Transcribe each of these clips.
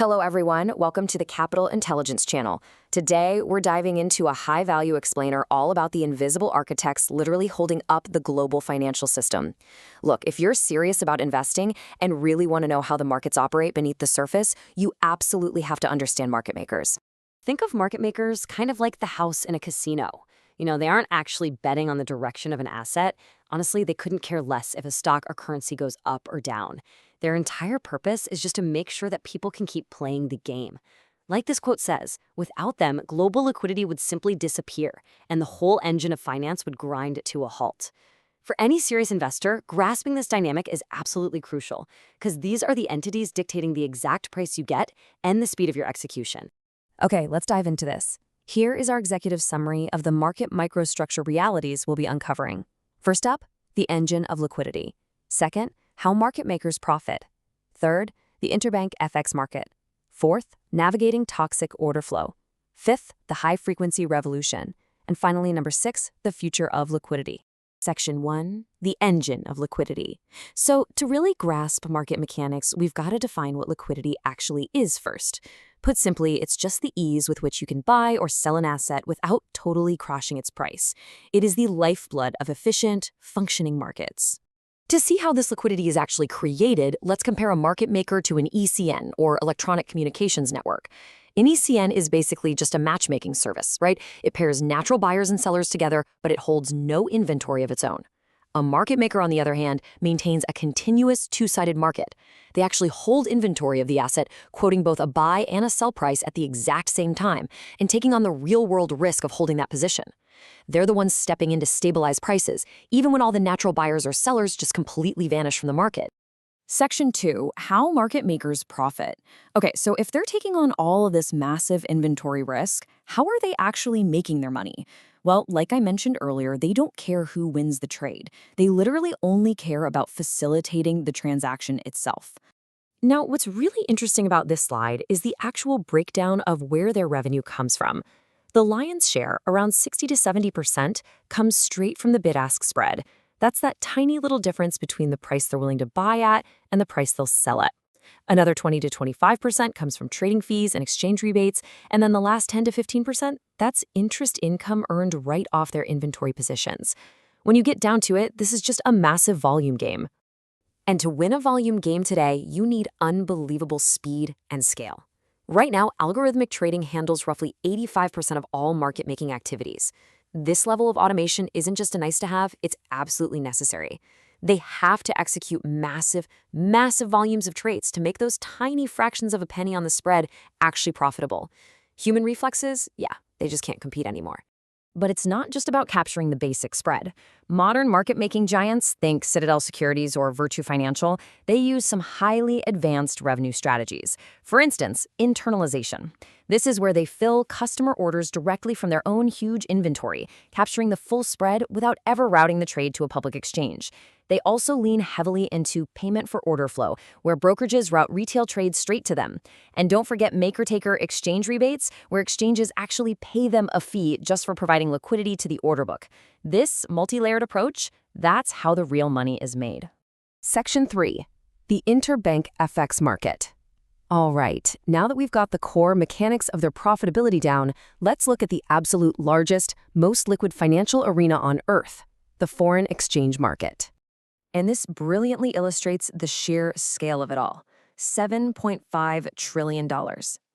Hello, everyone. Welcome to the Capital Intelligence Channel. Today, we're diving into a high-value explainer all about the invisible architects literally holding up the global financial system. Look, if you're serious about investing and really want to know how the markets operate beneath the surface, you absolutely have to understand market makers. Think of market makers kind of like the house in a casino. They aren't actually betting on the direction of an asset. Honestly, they couldn't care less if a stock or currency goes up or down. Their entire purpose is just to make sure that people can keep playing the game. Like this quote says, without them, global liquidity would simply disappear, and the whole engine of finance would grind to a halt. For any serious investor, grasping this dynamic is absolutely crucial, because these are the entities dictating the exact price you get and the speed of your execution. Okay, let's dive into this. Here is our executive summary of the market microstructure realities we'll be uncovering. First up, the engine of liquidity. Second, how market makers profit. Third, the interbank FX market. Fourth, navigating toxic order flow. Fifth, the high-frequency revolution. And finally, number 6, the future of liquidity. Section 1, the engine of liquidity. So to really grasp market mechanics, we've got to define what liquidity actually is first. Put simply, it's just the ease with which you can buy or sell an asset without totally crashing its price. It is the lifeblood of efficient, functioning markets. To see how this liquidity is actually created, let's compare a market maker to an ECN, or electronic communications network. An ECN is basically just a matchmaking service, right? It pairs natural buyers and sellers together, but it holds no inventory of its own. A market maker, on the other hand, maintains a continuous two-sided market. They actually hold inventory of the asset, quoting both a buy and a sell price at the exact same time, and taking on the real-world risk of holding that position. They're the ones stepping in to stabilize prices, even when all the natural buyers or sellers just completely vanish from the market. Section 2, how market makers profit. Okay, so if they're taking on all of this massive inventory risk, how are they actually making their money? Well, like I mentioned earlier, they don't care who wins the trade. They literally only care about facilitating the transaction itself. Now, what's really interesting about this slide is the actual breakdown of where their revenue comes from. The lion's share, around 60 to 70%, comes straight from the bid-ask spread. That's that tiny little difference between the price they're willing to buy at and the price they'll sell at. Another 20 to 25% comes from trading fees and exchange rebates, and then the last 10 to 15%, that's interest income earned right off their inventory positions. When you get down to it, this is just a massive volume game. And to win a volume game today, you need unbelievable speed and scale. Right now, algorithmic trading handles roughly 85% of all market-making activities. This level of automation isn't just a nice-to-have, it's absolutely necessary. They have to execute massive, massive volumes of trades to make those tiny fractions of a penny on the spread actually profitable. Human reflexes, yeah, they just can't compete anymore. But it's not just about capturing the basic spread. Modern market-making giants, think Citadel Securities or Virtu Financial, they use some highly advanced revenue strategies. For instance, internalization. This is where they fill customer orders directly from their own huge inventory, capturing the full spread without ever routing the trade to a public exchange. They also lean heavily into payment for order flow, where brokerages route retail trades straight to them. And don't forget maker-taker exchange rebates, where exchanges actually pay them a fee just for providing liquidity to the order book. This multi-layered approach, that's how the real money is made. Section 3, the interbank FX market. All right, now that we've got the core mechanics of their profitability down, let's look at the absolute largest, most liquid financial arena on Earth, the foreign exchange market. And this brilliantly illustrates the sheer scale of it all. $7.5 trillion.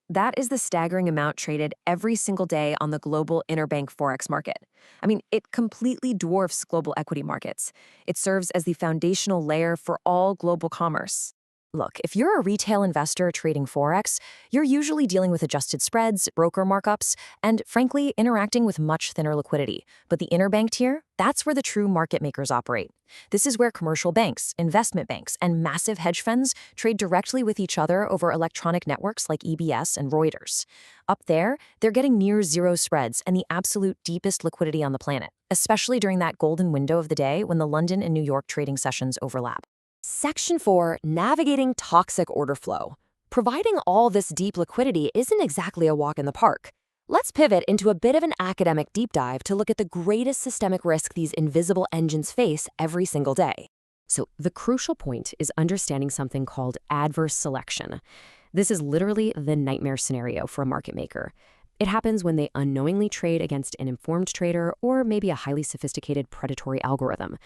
That is the staggering amount traded every single day on the global interbank forex market. I mean, it completely dwarfs global equity markets. It serves as the foundational layer for all global commerce. Look, if you're a retail investor trading Forex, you're usually dealing with adjusted spreads, broker markups, and frankly, interacting with much thinner liquidity. But the interbank tier, that's where the true market makers operate. This is where commercial banks, investment banks, and massive hedge funds trade directly with each other over electronic networks like EBS and Reuters. Up there, they're getting near zero spreads and the absolute deepest liquidity on the planet, especially during that golden window of the day when the London and New York trading sessions overlap. Section 4, navigating toxic order flow. Providing all this deep liquidity isn't exactly a walk in the park. Let's pivot into a bit of an academic deep dive to look at the greatest systemic risk these invisible engines face every single day. So the crucial point is understanding something called adverse selection. This is literally the nightmare scenario for a market maker. It happens when they unknowingly trade against an informed trader or maybe a highly sophisticated predatory algorithm.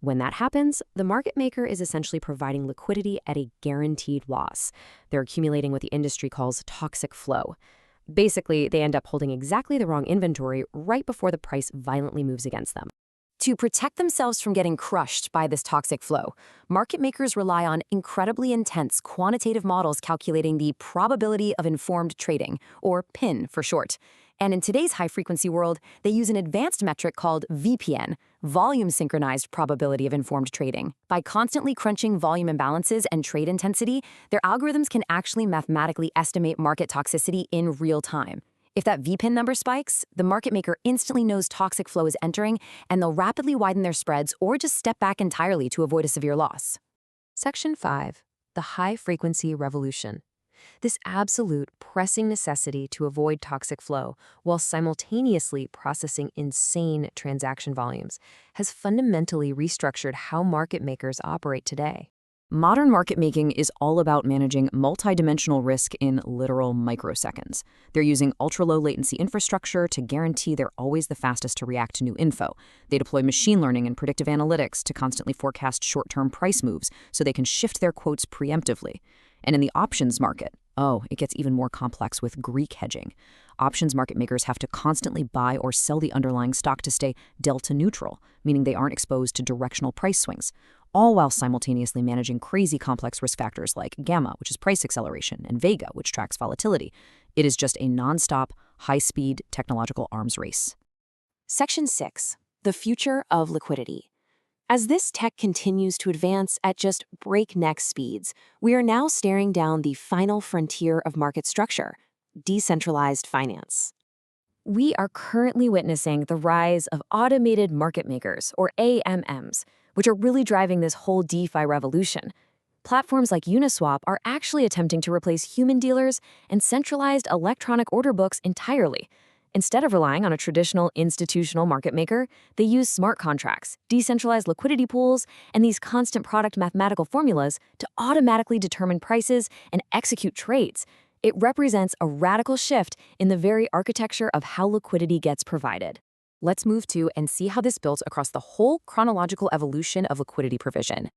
When that happens, the market maker is essentially providing liquidity at a guaranteed loss. They're accumulating what the industry calls toxic flow. Basically, they end up holding exactly the wrong inventory right before the price violently moves against them. To protect themselves from getting crushed by this toxic flow, market makers rely on incredibly intense quantitative models calculating the probability of informed trading, or PIN for short. And in today's high-frequency world, they use an advanced metric called VPN, volume synchronized probability of informed trading. By constantly crunching volume imbalances and trade intensity, their algorithms can actually mathematically estimate market toxicity in real time. If that VPIN number spikes, the market maker instantly knows toxic flow is entering, and they'll rapidly widen their spreads or just step back entirely to avoid a severe loss. Section 5. The high-frequency revolution. This absolute pressing necessity to avoid toxic flow while simultaneously processing insane transaction volumes has fundamentally restructured how market makers operate today. Modern market making is all about managing multidimensional risk in literal microseconds. They're using ultra-low latency infrastructure to guarantee they're always the fastest to react to new info. They deploy machine learning and predictive analytics to constantly forecast short-term price moves so they can shift their quotes preemptively. And in the options market, it gets even more complex with Greek hedging. Options market makers have to constantly buy or sell the underlying stock to stay delta neutral, meaning they aren't exposed to directional price swings, all while simultaneously managing crazy complex risk factors like gamma, which is price acceleration, and vega, which tracks volatility. It is just a nonstop, high-speed technological arms race. Section 6. The future of liquidity. As this tech continues to advance at just breakneck speeds, we are now staring down the final frontier of market structure, decentralized finance. We are currently witnessing the rise of automated market makers, or AMMs, which are really driving this whole DeFi revolution. Platforms like Uniswap are actually attempting to replace human dealers and centralized electronic order books entirely. Instead of relying on a traditional institutional market maker, they use smart contracts, decentralized liquidity pools, and these constant product mathematical formulas to automatically determine prices and execute trades. It represents a radical shift in the very architecture of how liquidity gets provided. Let's move to and see how this builds across the whole chronological evolution of liquidity provision.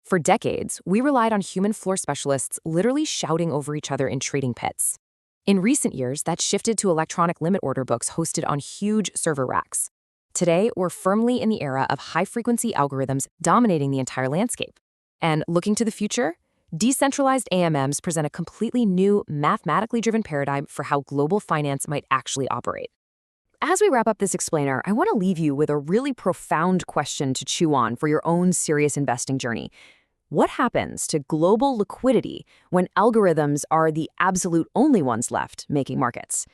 For decades, we relied on human floor specialists literally shouting over each other in trading pits. In recent years, that shifted to electronic limit order books hosted on huge server racks. Today, we're firmly in the era of high-frequency algorithms dominating the entire landscape. And looking to the future, decentralized AMMs present a completely new, mathematically driven paradigm for how global finance might actually operate. As we wrap up this explainer, I want to leave you with a really profound question to chew on for your own serious investing journey. What happens to global liquidity when algorithms are the absolute only ones left making markets?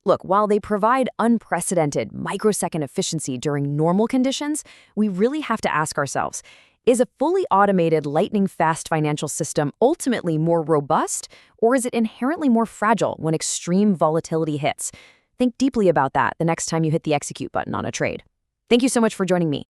Look, while they provide unprecedented microsecond efficiency during normal conditions, we really have to ask ourselves, is a fully automated lightning-fast financial system ultimately more robust, or is it inherently more fragile when extreme volatility hits? Think deeply about that the next time you hit the execute button on a trade. Thank you so much for joining me.